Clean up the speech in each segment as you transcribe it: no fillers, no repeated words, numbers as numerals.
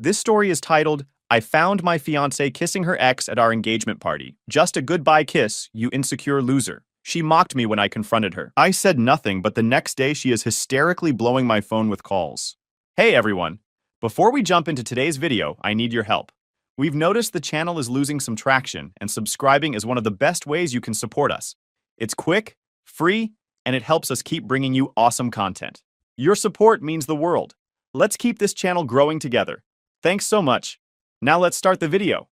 This story is titled, I Found My Fiancée Kissing Her Ex at Our Engagement Party. Just a goodbye kiss, you insecure loser. She mocked me when I confronted her. I said nothing, but the next day she is hysterically blowing my phone with calls. Hey everyone! Before we jump into today's video, I need your help. We've noticed the channel is losing some traction, and subscribing is one of the best ways you can support us. It's quick, free, and it helps us keep bringing you awesome content. Your support means the world. Let's keep this channel growing together. Thanks so much. Now let's start the video.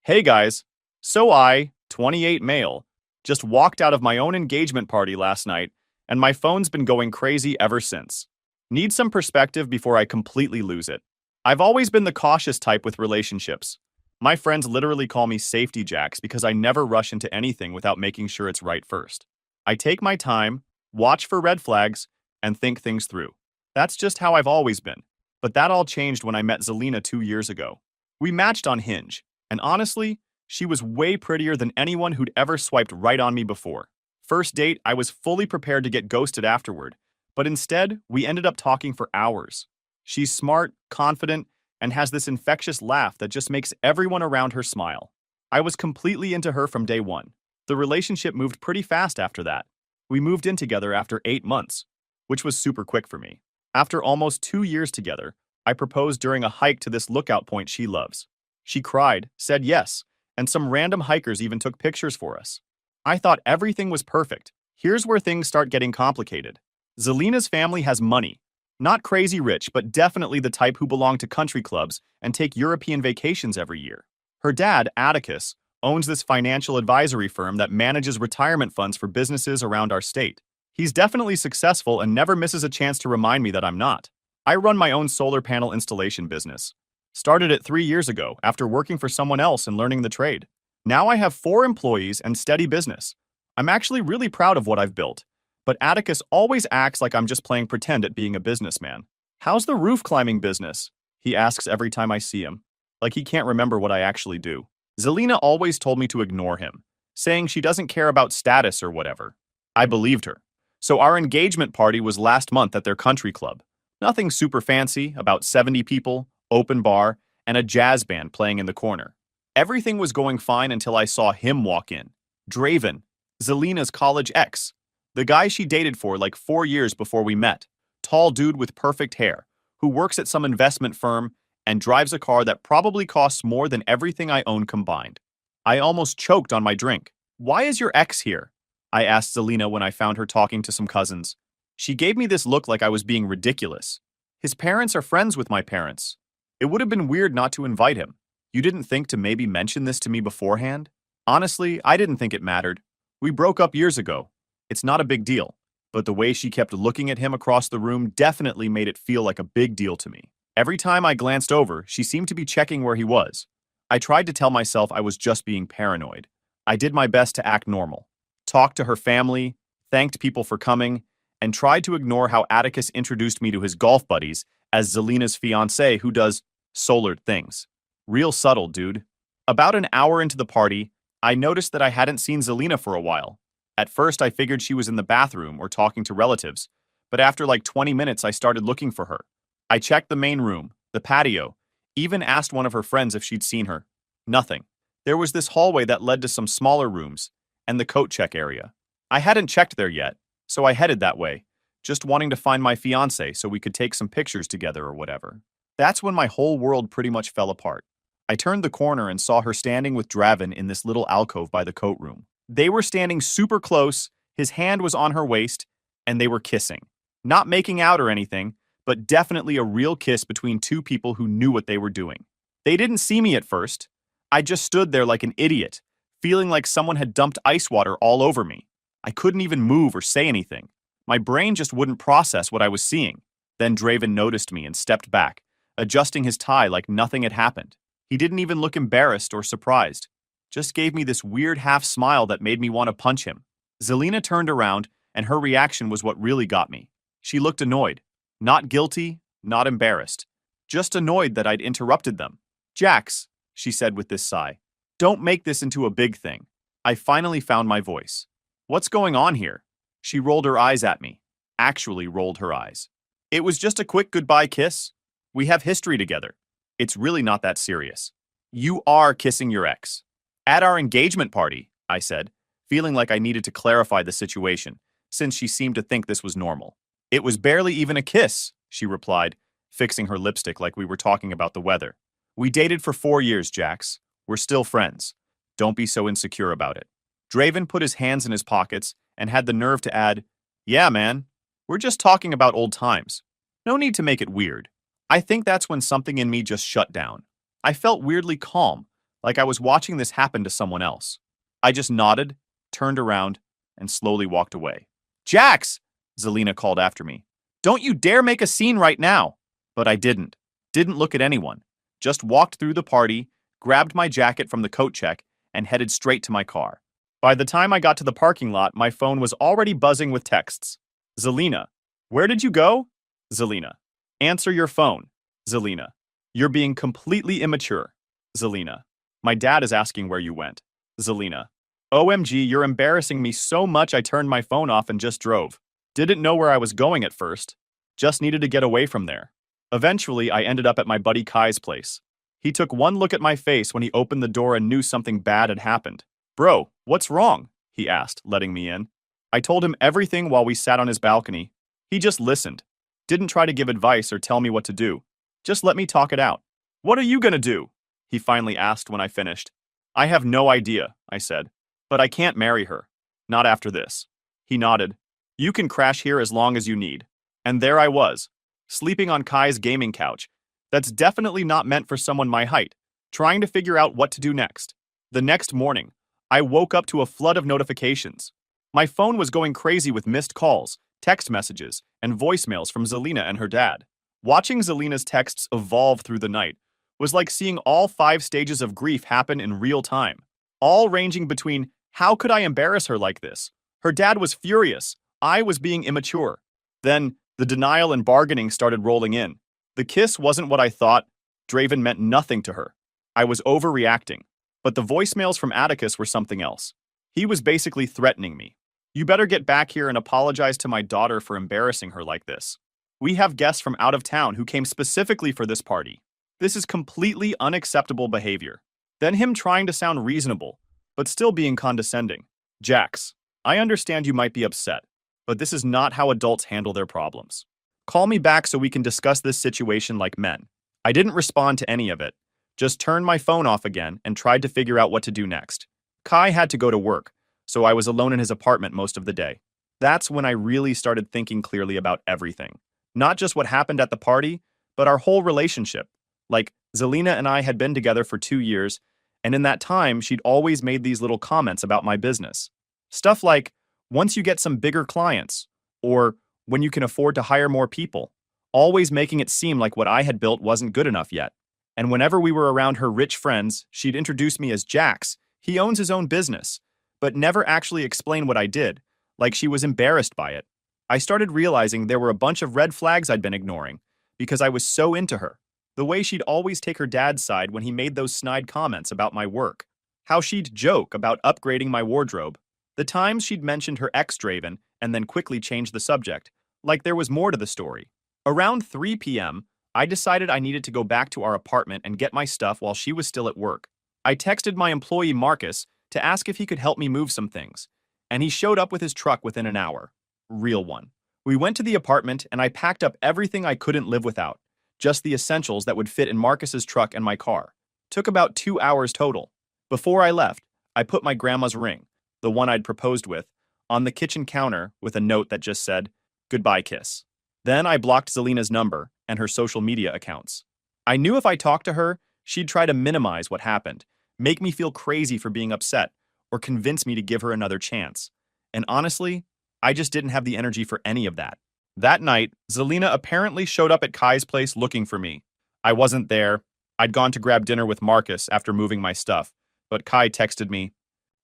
Hey guys. So I, 28 male, just walked out of my own engagement party last night, and my phone's been going crazy ever since. Need some perspective before I completely lose it. I've always been the cautious type with relationships. My friends literally call me safety jacks because I never rush into anything without making sure it's right first. I take my time, watch for red flags, and think things through. That's just how I've always been. But that all changed when I met Zelina 2 years ago. We matched on Hinge, and honestly, she was way prettier than anyone who'd ever swiped right on me before. First date, I was fully prepared to get ghosted afterward, but instead, we ended up talking for hours. She's smart, confident, and has this infectious laugh that just makes everyone around her smile. I was completely into her from day one. The relationship moved pretty fast after that. We moved in together after 8 months, which was super quick for me. After almost 2 years together, I proposed during a hike to this lookout point she loves. She cried, said yes, and some random hikers even took pictures for us. I thought everything was perfect. Here's where things start getting complicated. Zelina's family has money. Not crazy rich, but definitely the type who belong to country clubs and take European vacations every year. Her dad, Atticus, owns this financial advisory firm that manages retirement funds for businesses around our state. He's definitely successful and never misses a chance to remind me that I'm not. I run my own solar panel installation business. Started it 3 years ago after working for someone else and learning the trade. Now I have 4 employees and steady business. I'm actually really proud of what I've built, but Atticus always acts like I'm just playing pretend at being a businessman. How's the roof climbing business? He asks every time I see him, like he can't remember what I actually do. Zelina always told me to ignore him, saying she doesn't care about status or whatever. I believed her. So our engagement party was last month at their country club. Nothing super fancy, about 70 people, open bar, and a jazz band playing in the corner. Everything was going fine until I saw him walk in. Draven, Zelina's college ex. The guy she dated for like 4 years before we met. Tall dude with perfect hair, who works at some investment firm and drives a car that probably costs more than everything I own combined. I almost choked on my drink. Why is your ex here? I asked Zelina when I found her talking to some cousins. She gave me this look like I was being ridiculous. His parents are friends with my parents. It would have been weird not to invite him. You didn't think to maybe mention this to me beforehand? Honestly, I didn't think it mattered. We broke up years ago. It's not a big deal. But the way she kept looking at him across the room definitely made it feel like a big deal to me. Every time I glanced over, she seemed to be checking where he was. I tried to tell myself I was just being paranoid. I did my best to act normal. Talked to her family, thanked people for coming, and tried to ignore how Atticus introduced me to his golf buddies as Zelina's fiancé who does solar things. Real subtle, dude. About an hour into the party, I noticed that I hadn't seen Zelina for a while. At first, I figured she was in the bathroom or talking to relatives, but after like 20 minutes, I started looking for her. I checked the main room, the patio, even asked one of her friends if she'd seen her. Nothing. There was this hallway that led to some smaller rooms, and the coat check area. I hadn't checked there yet, so I headed that way, just wanting to find my fiancé so we could take some pictures together or whatever. That's when my whole world pretty much fell apart. I turned the corner and saw her standing with Draven in this little alcove by the coat room. They were standing super close, his hand was on her waist, and they were kissing. Not making out or anything, but definitely a real kiss between two people who knew what they were doing. They didn't see me at first. I just stood there like an idiot, feeling like someone had dumped ice water all over me. I couldn't even move or say anything. My brain just wouldn't process what I was seeing. Then Draven noticed me and stepped back, adjusting his tie like nothing had happened. He didn't even look embarrassed or surprised. Just gave me this weird half smile that made me want to punch him. Zelina turned around, and her reaction was what really got me. She looked annoyed. Not guilty, not embarrassed. Just annoyed that I'd interrupted them. Jax, she said with this sigh, don't make this into a big thing. I finally found my voice. What's going on here? She rolled her eyes at me. Actually rolled her eyes. It was just a quick goodbye kiss. We have history together. It's really not that serious. You are kissing your ex. At our engagement party, I said, feeling like I needed to clarify the situation, since she seemed to think this was normal. It was barely even a kiss, she replied, fixing her lipstick like we were talking about the weather. We dated for 4 years, Jax. We're still friends. Don't be so insecure about it. Draven put his hands in his pockets and had the nerve to add, Yeah, man, we're just talking about old times. No need to make it weird. I think that's when something in me just shut down. I felt weirdly calm, like I was watching this happen to someone else. I just nodded, turned around, and slowly walked away. Jax! Zelina called after me. Don't you dare make a scene right now! But I didn't. Didn't look at anyone. Just walked through the party, grabbed my jacket from the coat check, and headed straight to my car. By the time I got to the parking lot, my phone was already buzzing with texts. Zelina, where did you go? Zelina, answer your phone. Zelina, you're being completely immature. Zelina, my dad is asking where you went. Zelina, OMG, you're embarrassing me so much I turned my phone off and just drove. Didn't know where I was going at first. Just needed to get away from there. Eventually, I ended up at my buddy Kai's place. He took one look at my face when he opened the door and knew something bad had happened. Bro, what's wrong? He asked, letting me in. I told him everything while we sat on his balcony. He just listened. Didn't try to give advice or tell me what to do. Just let me talk it out. What are you gonna do? He finally asked when I finished. I have no idea, I said. But I can't marry her. Not after this. He nodded. You can crash here as long as you need. And there I was, sleeping on Kai's gaming couch. That's definitely not meant for someone my height, trying to figure out what to do next. The next morning, I woke up to a flood of notifications. My phone was going crazy with missed calls, text messages, and voicemails from Zelina and her dad. Watching Zelina's texts evolve through the night was like seeing all 5 stages of grief happen in real time, all ranging between, how could I embarrass her like this? Her dad was furious. I was being immature. Then, the denial and bargaining started rolling in. The kiss wasn't what I thought. Draven meant nothing to her. I was overreacting. But the voicemails from Atticus were something else. He was basically threatening me. You better get back here and apologize to my daughter for embarrassing her like this. We have guests from out of town who came specifically for this party. This is completely unacceptable behavior. Then him trying to sound reasonable, but still being condescending. Jax, I understand you might be upset, but this is not how adults handle their problems. Call me back so we can discuss this situation like men. I didn't respond to any of it. Just turned my phone off again and tried to figure out what to do next. Kai had to go to work, so I was alone in his apartment most of the day. That's when I really started thinking clearly about everything. Not just what happened at the party, but our whole relationship. Like, Zelina and I had been together for 2 years, and in that time, she'd always made these little comments about my business. Stuff like, once you get some bigger clients, or when you can afford to hire more people, always making it seem like what I had built wasn't good enough yet. And whenever we were around her rich friends, she'd introduce me as Jax. He owns his own business, but never actually explain what I did, like she was embarrassed by it. I started realizing there were a bunch of red flags I'd been ignoring, because I was so into her. The way she'd always take her dad's side when he made those snide comments about my work. How she'd joke about upgrading my wardrobe. The times she'd mentioned her ex Draven and then quickly changed the subject, like there was more to the story. Around 3 p.m., I decided I needed to go back to our apartment and get my stuff while she was still at work. I texted my employee Marcus to ask if he could help me move some things, and he showed up with his truck within an hour. Real one. We went to the apartment and I packed up everything I couldn't live without, just the essentials that would fit in Marcus's truck and my car. Took about 2 hours total. Before I left, I put my grandma's ring, the one I'd proposed with, on the kitchen counter with a note that just said, "Goodbye, kiss." Then I blocked Zelina's number and her social media accounts. I knew if I talked to her, she'd try to minimize what happened, make me feel crazy for being upset, or convince me to give her another chance. And honestly, I just didn't have the energy for any of that. That night, Zelina apparently showed up at Kai's place looking for me. I wasn't there. I'd gone to grab dinner with Marcus after moving my stuff, but Kai texted me,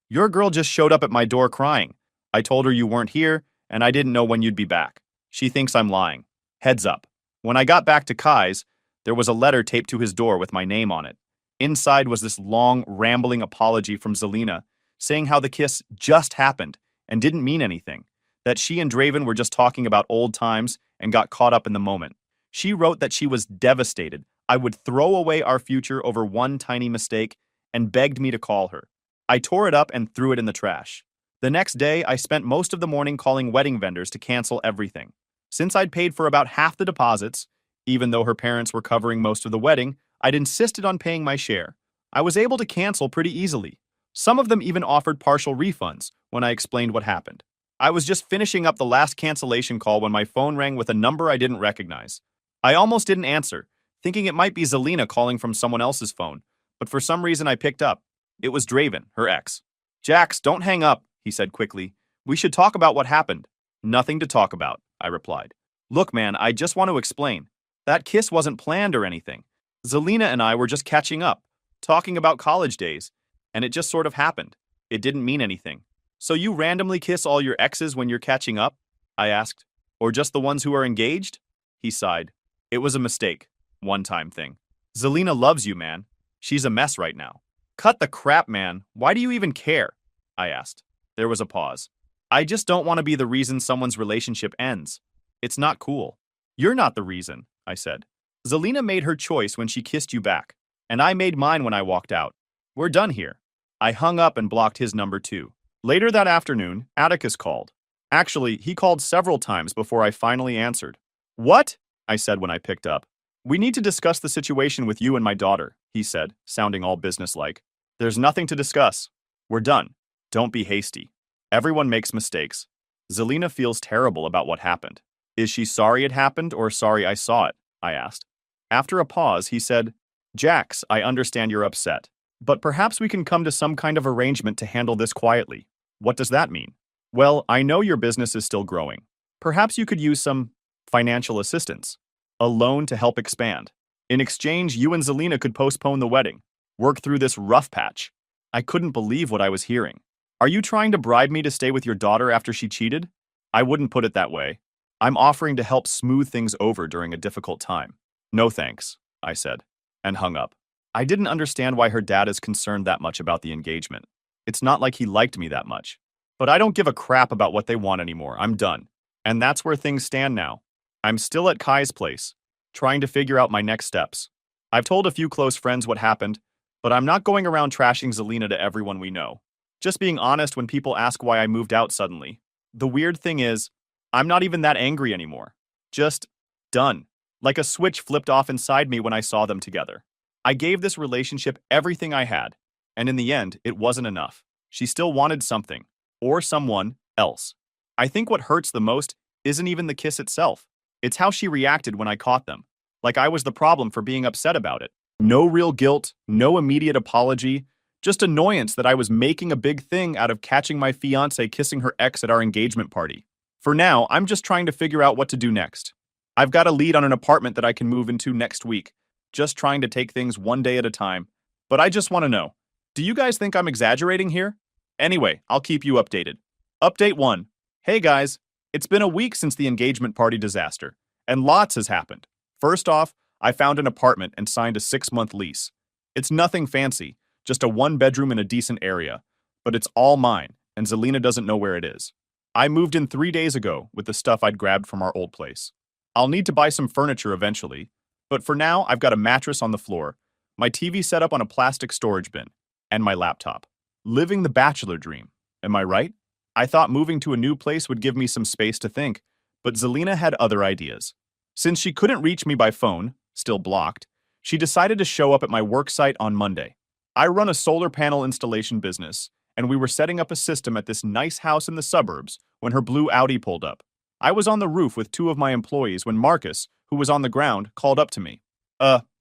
"Your girl just showed up at my door crying. I told her you weren't here, and I didn't know when you'd be back. She thinks I'm lying. Heads up." When I got back to Kai's, there was a letter taped to his door with my name on it. Inside was this long, rambling apology from Zelina, saying how the kiss just happened and didn't mean anything, that she and Draven were just talking about old times and got caught up in the moment. She wrote that she was devastated. I would throw away our future over one tiny mistake and begged me to call her. I tore it up and threw it in the trash. The next day, I spent most of the morning calling wedding vendors to cancel everything. Since I'd paid for about half the deposits, even though her parents were covering most of the wedding, I'd insisted on paying my share. I was able to cancel pretty easily. Some of them even offered partial refunds when I explained what happened. I was just finishing up the last cancellation call when my phone rang with a number I didn't recognize. I almost didn't answer, thinking it might be Zelina calling from someone else's phone, but for some reason I picked up. It was Draven, her ex. "Jax, don't hang up," he said quickly. "We should talk about what happened." "Nothing to talk about," I replied. "Look, man, I just want to explain. That kiss wasn't planned or anything. Zelina and I were just catching up, talking about college days, and it just sort of happened. It didn't mean anything." "So you randomly kiss all your exes when you're catching up?" I asked. "Or just the ones who are engaged?" He sighed. "It was a mistake. One-time thing. Zelina loves you, man. She's a mess right now." "Cut the crap, man. Why do you even care?" I asked. There was a pause. "I just don't want to be the reason someone's relationship ends. It's not cool." "You're not the reason," I said. "Zelina made her choice when she kissed you back, and I made mine when I walked out. We're done here." I hung up and blocked his number too. Later that afternoon, Atticus called. Actually, he called several times before I finally answered. "What?" I said when I picked up. "We need to discuss the situation with you and my daughter," he said, sounding all businesslike. "There's nothing to discuss. We're done. Don't be hasty. Everyone makes mistakes. Zelina feels terrible about what happened. Is she sorry it happened or sorry I saw it?" I asked. After a pause, he said, "Jax, I understand you're upset, but perhaps we can come to some kind of arrangement to handle this quietly." "What does that mean?" "Well, I know your business is still growing. Perhaps you could use some financial assistance. A loan to help expand. In exchange, you and Zelina could postpone the wedding. Work through this rough patch." I couldn't believe what I was hearing. "Are you trying to bribe me to stay with your daughter after she cheated?" "I wouldn't put it that way. I'm offering to help smooth things over during a difficult time." "No thanks," I said, and hung up. I didn't understand why her dad is concerned that much about the engagement. It's not like he liked me that much. But I don't give a crap about what they want anymore. I'm done. And that's where things stand now. I'm still at Kai's place, trying to figure out my next steps. I've told a few close friends what happened, but I'm not going around trashing Zelina to everyone we know. Just being honest when people ask why I moved out suddenly. The weird thing is, I'm not even that angry anymore. Just done. Like a switch flipped off inside me when I saw them together. I gave this relationship everything I had, and in the end, it wasn't enough. She still wanted something, or someone else. I think what hurts the most isn't even the kiss itself. It's how she reacted when I caught them. Like I was the problem for being upset about it. No real guilt, no immediate apology, just annoyance that I was making a big thing out of catching my fiancée kissing her ex at our engagement party. For now, I'm just trying to figure out what to do next. I've got a lead on an apartment that I can move into next week, just trying to take things one day at a time. But I just want to know, do you guys think I'm exaggerating here? Anyway, I'll keep you updated. Update 1. Hey guys, it's been a week since the engagement party disaster, and lots has happened. First off, I found an apartment and signed a 6-month lease. It's nothing fancy, just a 1-bedroom in a decent area, but it's all mine, and Zelina doesn't know where it is. I moved in 3 days ago with the stuff I'd grabbed from our old place. I'll need to buy some furniture eventually, but for now I've got a mattress on the floor, my TV set up on a plastic storage bin, and my laptop. Living the bachelor dream, am I right? I thought moving to a new place would give me some space to think, but Zelina had other ideas. Since she couldn't reach me by phone, still blocked, she decided to show up at my work site on Monday. I run a solar panel installation business, and we were setting up a system at this nice house in the suburbs when her blue Audi pulled up. I was on the roof with 2 of my employees when Marcus, who was on the ground, called up to me.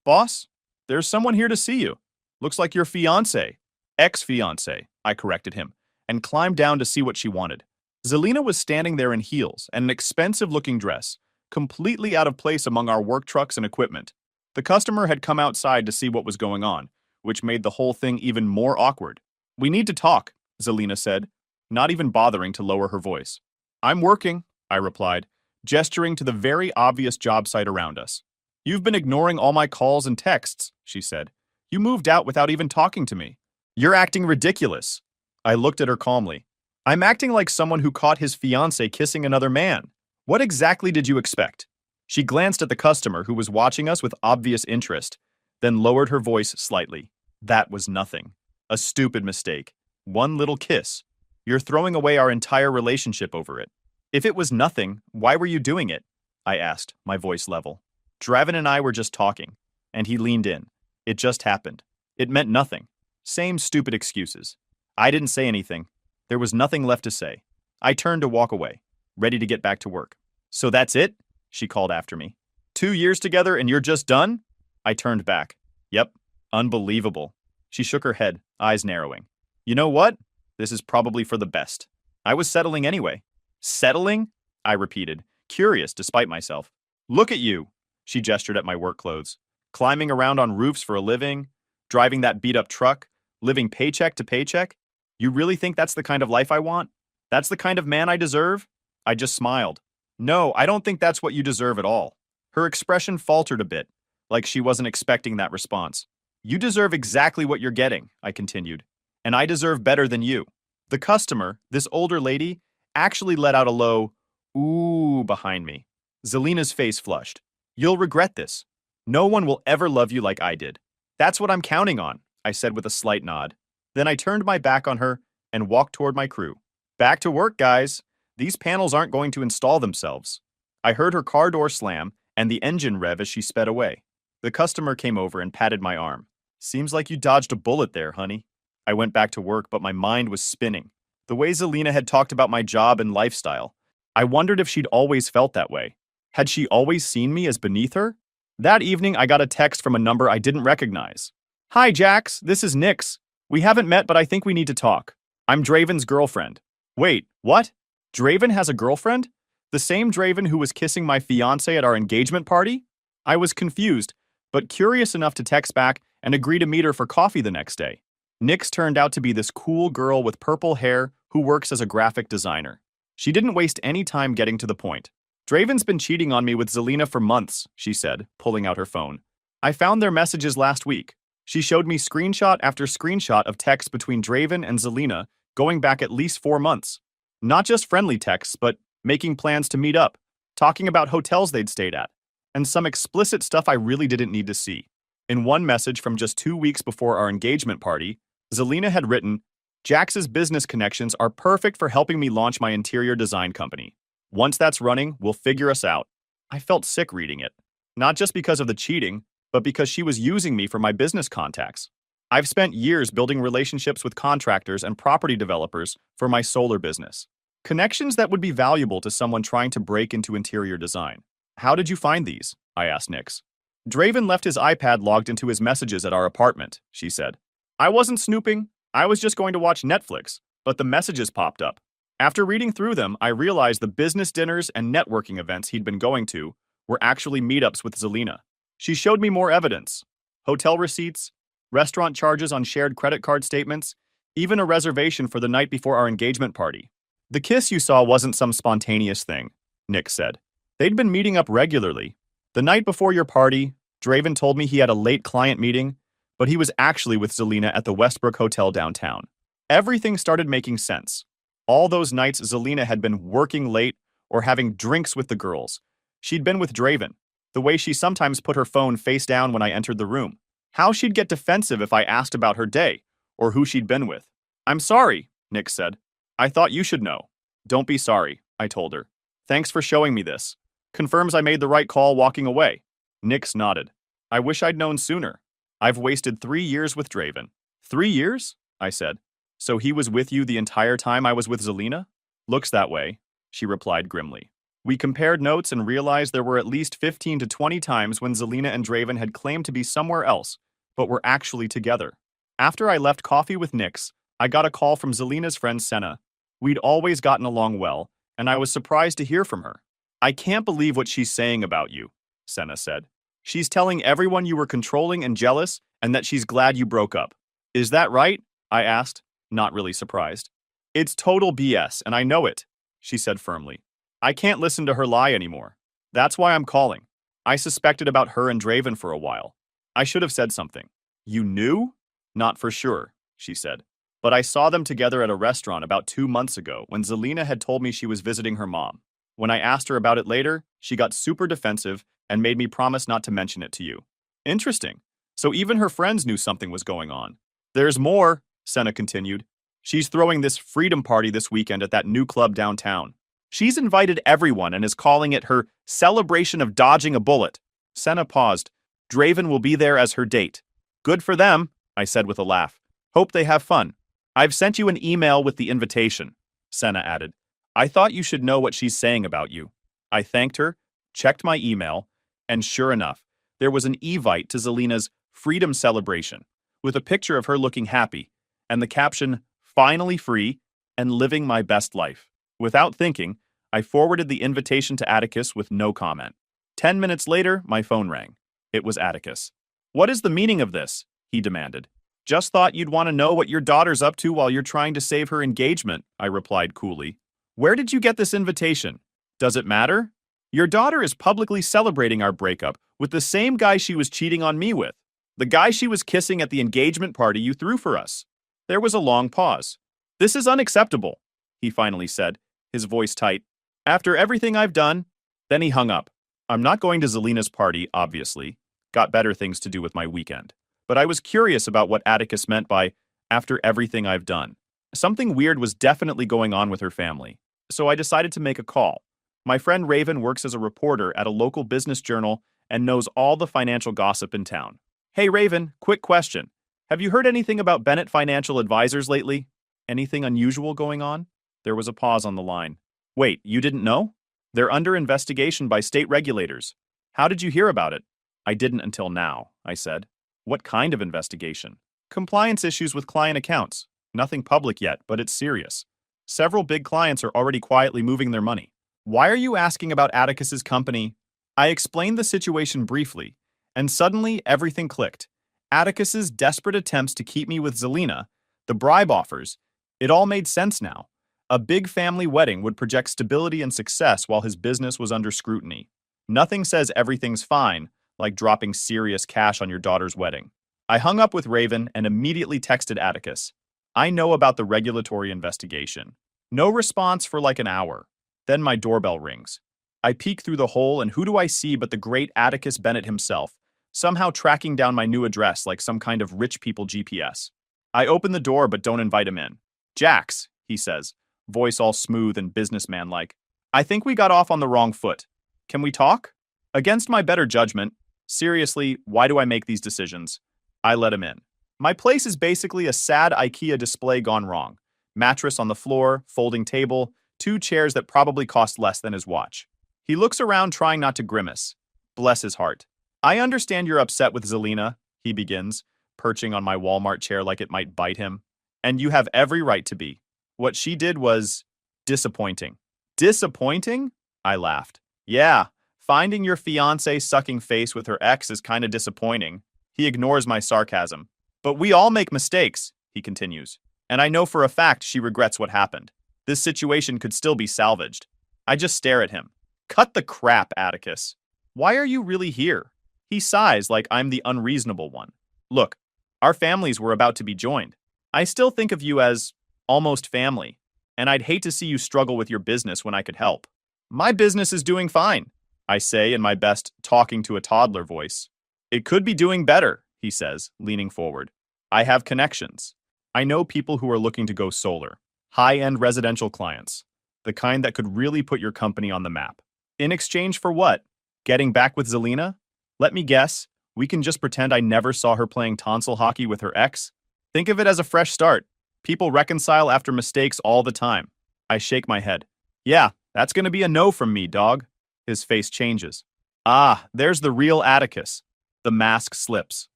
Boss? There's someone here to see you. Looks like your fiancée." "Ex-fiancée," I corrected him, and climbed down to see what she wanted. Zelina was standing there in heels and an expensive-looking dress, completely out of place among our work trucks and equipment. The customer had come outside to see what was going on, which made the whole thing even more awkward. "We need to talk," Zelina said, not even bothering to lower her voice. "I'm working," I replied, gesturing to the very obvious job site around us. "You've been ignoring all my calls and texts," she said. "You moved out without even talking to me. You're acting ridiculous." I looked at her calmly. "I'm acting like someone who caught his fiancée kissing another man. What exactly did you expect?" She glanced at the customer who was watching us with obvious interest, then lowered her voice slightly. That was nothing. A stupid mistake. One little kiss. You're throwing away our entire relationship over it. If it was nothing, why were you doing it? I asked, my voice level. Draven and I were just talking, and he leaned in. It just happened. It meant nothing. Same stupid excuses. I didn't say anything. There was nothing left to say. I turned to walk away, ready to get back to work. So that's it? She called after me. 2 years together and you're just done? I turned back. Yep. Unbelievable. She shook her head, eyes narrowing. You know what? This is probably for the best. I was settling anyway. Settling? I repeated, curious despite myself. Look at you. She gestured at my work clothes. Climbing around on roofs for a living, driving that beat-up truck, living paycheck to paycheck. You really think that's the kind of life I want? That's the kind of man I deserve? I just smiled. No, I don't think that's what you deserve at all. Her expression faltered a bit, like she wasn't expecting that response. You deserve exactly what you're getting, I continued. And I deserve better than you. The customer, this older lady, actually let out a low, ooh, behind me. Zelina's face flushed. You'll regret this. No one will ever love you like I did. That's what I'm counting on, I said with a slight nod. Then I turned my back on her and walked toward my crew. Back to work, guys. These panels aren't going to install themselves. I heard her car door slam and the engine rev as she sped away. The customer came over and patted my arm. Seems like you dodged a bullet there, honey. I went back to work, but my mind was spinning. The way Zelina had talked about my job and lifestyle. I wondered if she'd always felt that way. Had she always seen me as beneath her? That evening, I got a text from a number I didn't recognize. Hi, Jax. This is Nix. We haven't met, but I think we need to talk. I'm Draven's girlfriend. Wait, what? Draven has a girlfriend? The same Draven who was kissing my fiancé at our engagement party? I was confused, but curious enough to text back and agree to meet her for coffee the next day. Nix turned out to be this cool girl with purple hair who works as a graphic designer. She didn't waste any time getting to the point. Draven's been cheating on me with Zelina for months, she said, pulling out her phone. I found their messages last week. She showed me screenshot after screenshot of texts between Draven and Zelina going back at least 4 months. Not just friendly texts, but making plans to meet up, talking about hotels they'd stayed at, and some explicit stuff I really didn't need to see. In one message from just 2 weeks before our engagement party, Zelina had written, Jax's business connections are perfect for helping me launch my interior design company. Once that's running, we'll figure us out. I felt sick reading it. Not just because of the cheating, but because she was using me for my business contacts. I've spent years building relationships with contractors and property developers for my solar business. Connections that would be valuable to someone trying to break into interior design. How did you find these? I asked Nix. Draven left his iPad logged into his messages at our apartment, she said. I wasn't snooping. I was just going to watch Netflix, but the messages popped up. After reading through them, I realized the business dinners and networking events he'd been going to were actually meetups with Zelina. She showed me more evidence. Hotel receipts, restaurant charges on shared credit card statements, even a reservation for the night before our engagement party. The kiss you saw wasn't some spontaneous thing, Nick said. They'd been meeting up regularly. The night before your party, Draven told me he had a late client meeting, but he was actually with Zelina at the Westbrook Hotel downtown. Everything started making sense. All those nights Zelina had been working late or having drinks with the girls. She'd been with Draven, the way she sometimes put her phone face down when I entered the room. How she'd get defensive if I asked about her day or who she'd been with. I'm sorry, Nick said. I thought you should know. Don't be sorry, I told her. Thanks for showing me this. Confirms I made the right call walking away. Nix nodded. I wish I'd known sooner. I've wasted 3 years with Draven. 3 years? I said. So he was with you the entire time I was with Zelina? Looks that way, she replied grimly. We compared notes and realized there were at least 15 to 20 times when Zelina and Draven had claimed to be somewhere else, but were actually together. After I left coffee with Nix, I got a call from Zelina's friend Senna. We'd always gotten along well, and I was surprised to hear from her. I can't believe what she's saying about you, Senna said. She's telling everyone you were controlling and jealous and that she's glad you broke up. Is that right? I asked, not really surprised. It's total BS, and I know it, she said firmly. I can't listen to her lie anymore. That's why I'm calling. I suspected about her and Draven for a while. I should have said something. You knew? Not for sure, she said. But I saw them together at a restaurant about 2 months ago when Zelina had told me she was visiting her mom. When I asked her about it later, she got super defensive and made me promise not to mention it to you. Interesting. So even her friends knew something was going on. There's more, Senna continued. She's throwing this freedom party this weekend at that new club downtown. She's invited everyone and is calling it her celebration of dodging a bullet. Senna paused. Draven will be there as her date. Good for them, I said with a laugh. Hope they have fun. I've sent you an email with the invitation, Senna added. I thought you should know what she's saying about you. I thanked her, checked my email, and sure enough, there was an evite to Zelina's freedom celebration, with a picture of her looking happy, and the caption, finally free and living my best life. Without thinking, I forwarded the invitation to Atticus with no comment. 10 minutes later, my phone rang. It was Atticus. What is the meaning of this? He demanded. Just thought you'd want to know what your daughter's up to while you're trying to save her engagement, I replied coolly. Where did you get this invitation? Does it matter? Your daughter is publicly celebrating our breakup with the same guy she was cheating on me with. The guy she was kissing at the engagement party you threw for us. There was a long pause. This is unacceptable, he finally said, his voice tight. After everything I've done, then he hung up. I'm not going to Zelina's party, obviously. Got better things to do with my weekend. But I was curious about what Atticus meant by, after everything I've done. Something weird was definitely going on with her family. So I decided to make a call. My friend Raven works as a reporter at a local business journal and knows all the financial gossip in town. Hey Raven, quick question. Have you heard anything about Bennett Financial Advisors lately? Anything unusual going on? There was a pause on the line. Wait, you didn't know? They're under investigation by state regulators. How did you hear about it? I didn't until now, I said. What kind of investigation? Compliance issues with client accounts. Nothing public yet, but it's serious. Several big clients are already quietly moving their money. Why are you asking about Atticus's company? I explained the situation briefly, and suddenly everything clicked. Atticus's desperate attempts to keep me with Zelina, the bribe offers, it all made sense now. A big family wedding would project stability and success while his business was under scrutiny. Nothing says everything's fine, like dropping serious cash on your daughter's wedding. I hung up with Raven and immediately texted Atticus. I know about the regulatory investigation. No response for like an hour. Then my doorbell rings. I peek through the hole and who do I see but the great Atticus Bennett himself, somehow tracking down my new address like some kind of rich people GPS. I open the door but don't invite him in. Jax, he says, voice all smooth and businessman-like. I think we got off on the wrong foot. Can we talk? Against my better judgment, seriously, why do I make these decisions? I let him in. My place is basically a sad IKEA display gone wrong. Mattress on the floor, folding table, 2 chairs that probably cost less than his watch. He looks around trying not to grimace. Bless his heart. I understand you're upset with Zelina, he begins, perching on my Walmart chair like it might bite him. And you have every right to be. What she did was disappointing. Disappointing? I laughed. Yeah, finding your fiancé sucking face with her ex is kind of disappointing. He ignores my sarcasm. But we all make mistakes, he continues. And I know for a fact she regrets what happened. This situation could still be salvaged. I just stare at him. Cut the crap, Atticus. Why are you really here? He sighs like I'm the unreasonable one. Look, our families were about to be joined. I still think of you as almost family, and I'd hate to see you struggle with your business when I could help. My business is doing fine, I say in my best talking to a toddler voice. It could be doing better, he says, leaning forward. I have connections. I know people who are looking to go solar. High-end residential clients. The kind that could really put your company on the map. In exchange for what? Getting back with Zelina? Let me guess, we can just pretend I never saw her playing tonsil hockey with her ex? Think of it as a fresh start. People reconcile after mistakes all the time. I shake my head. Yeah, that's gonna be a no from me, dog. His face changes. Ah, there's the real Atticus. The mask slips.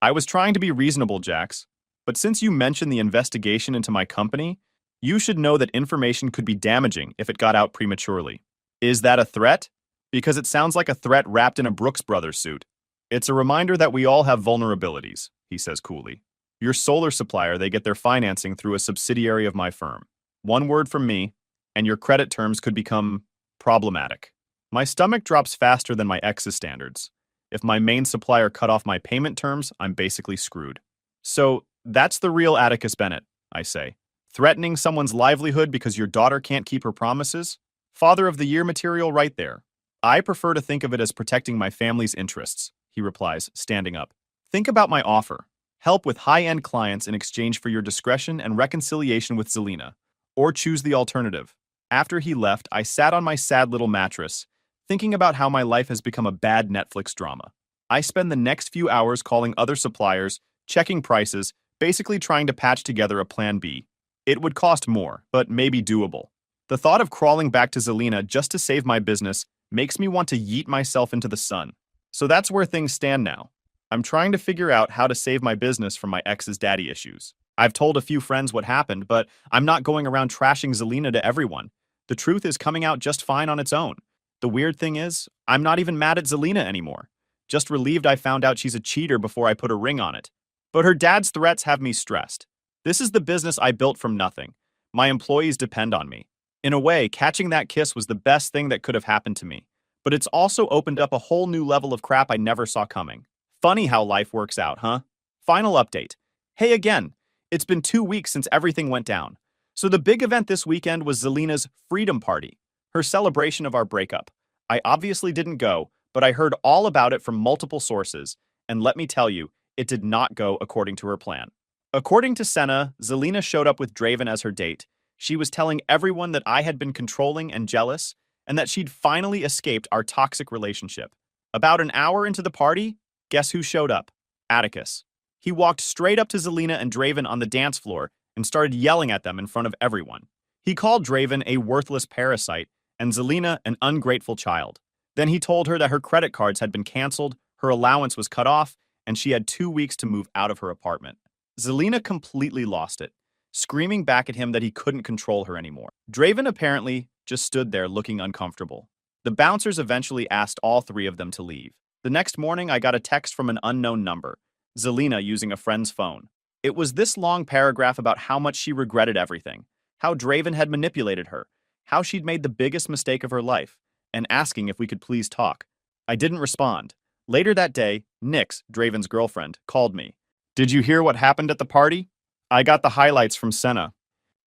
I was trying to be reasonable, Jax. But since you mentioned the investigation into my company, you should know that information could be damaging if it got out prematurely. Is that a threat? Because it sounds like a threat wrapped in a Brooks Brothers suit. It's a reminder that we all have vulnerabilities, he says coolly. Your solar supplier, they get their financing through a subsidiary of my firm. One word from me, and your credit terms could become problematic. My stomach drops faster than my ex's standards. If my main supplier cut off my payment terms, I'm basically screwed. So, that's the real Atticus Bennett, I say. Threatening someone's livelihood because your daughter can't keep her promises? Father of the Year material right there. I prefer to think of it as protecting my family's interests, he replies, standing up. Think about my offer. Help with high-end clients in exchange for your discretion and reconciliation with Zelina. Or choose the alternative. After he left, I sat on my sad little mattress, thinking about how my life has become a bad Netflix drama. I spend the next few hours calling other suppliers, checking prices, basically trying to patch together a plan B. It would cost more, but maybe doable. The thought of crawling back to Zelina just to save my business makes me want to yeet myself into the sun. So that's where things stand now. I'm trying to figure out how to save my business from my ex's daddy issues. I've told a few friends what happened, but I'm not going around trashing Zelina to everyone. The truth is coming out just fine on its own. The weird thing is, I'm not even mad at Zelina anymore. Just relieved I found out she's a cheater before I put a ring on it. But her dad's threats have me stressed. This is the business I built from nothing. My employees depend on me. In a way, catching that kiss was the best thing that could have happened to me. But it's also opened up a whole new level of crap I never saw coming. Funny how life works out, huh? Final update. Hey again, it's been 2 weeks since everything went down. So the big event this weekend was Zelina's Freedom Party, her celebration of our breakup. I obviously didn't go, but I heard all about it from multiple sources, and let me tell you, it did not go according to her plan. According to Senna, Zelina showed up with Draven as her date. She was telling everyone that I had been controlling and jealous, and that she'd finally escaped our toxic relationship. About an hour into the party, guess who showed up? Atticus. He walked straight up to Zelina and Draven on the dance floor and started yelling at them in front of everyone. He called Draven a worthless parasite and Zelina an ungrateful child. Then he told her that her credit cards had been canceled, her allowance was cut off, and she had 2 weeks to move out of her apartment. Zelina completely lost it, screaming back at him that he couldn't control her anymore. Draven apparently just stood there looking uncomfortable. The bouncers eventually asked all 3 of them to leave. The next morning, I got a text from an unknown number, Zelina using a friend's phone. It was this long paragraph about how much she regretted everything, how Draven had manipulated her, how she'd made the biggest mistake of her life, and asking if we could please talk. I didn't respond. Later that day, Nyx, Draven's girlfriend, called me. Did you hear what happened at the party? I got the highlights from Senna.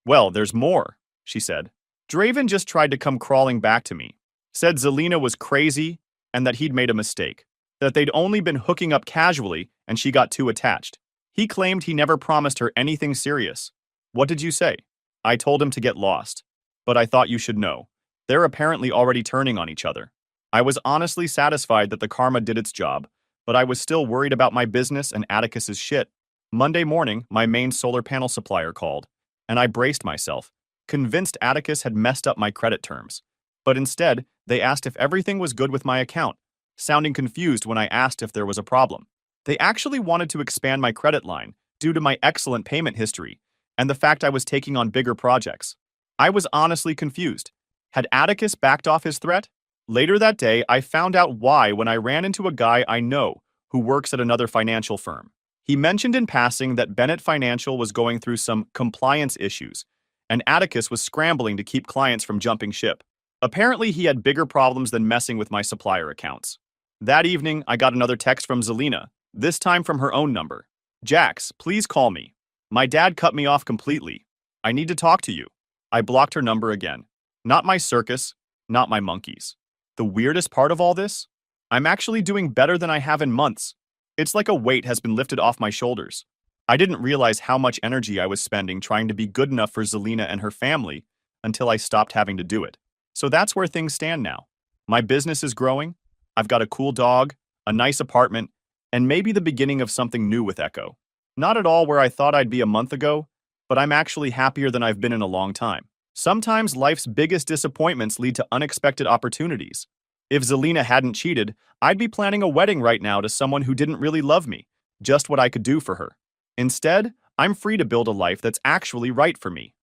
Well, there's more, she said. Draven just tried to come crawling back to me, said Zelina was crazy and that he'd made a mistake, that they'd only been hooking up casually and she got too attached. He claimed he never promised her anything serious. What did you say? I told him to get lost. But I thought you should know. They're apparently already turning on each other. I was honestly satisfied that the karma did its job, but I was still worried about my business and Atticus's shit. Monday morning, my main solar panel supplier called, and I braced myself, convinced Atticus had messed up my credit terms. But instead, they asked if everything was good with my account, sounding confused when I asked if there was a problem. They actually wanted to expand my credit line due to my excellent payment history and the fact I was taking on bigger projects. I was honestly confused. Had Atticus backed off his threat? Later that day, I found out why when I ran into a guy I know who works at another financial firm. He mentioned in passing that Bennett Financial was going through some compliance issues, and Atticus was scrambling to keep clients from jumping ship. Apparently, he had bigger problems than messing with my supplier accounts. That evening, I got another text from Zelina, this time from her own number. Jax, please call me. My dad cut me off completely. I need to talk to you. I blocked her number again. Not my circus, not my monkeys. The weirdest part of all this? I'm actually doing better than I have in months. It's like a weight has been lifted off my shoulders. I didn't realize how much energy I was spending trying to be good enough for Zelina and her family until I stopped having to do it. So that's where things stand now. My business is growing. I've got a cool dog, a nice apartment, and maybe the beginning of something new with Echo. Not at all where I thought I'd be a month ago, but I'm actually happier than I've been in a long time. Sometimes life's biggest disappointments lead to unexpected opportunities. If Zelina hadn't cheated, I'd be planning a wedding right now to someone who didn't really love me, just what I could do for her. Instead, I'm free to build a life that's actually right for me.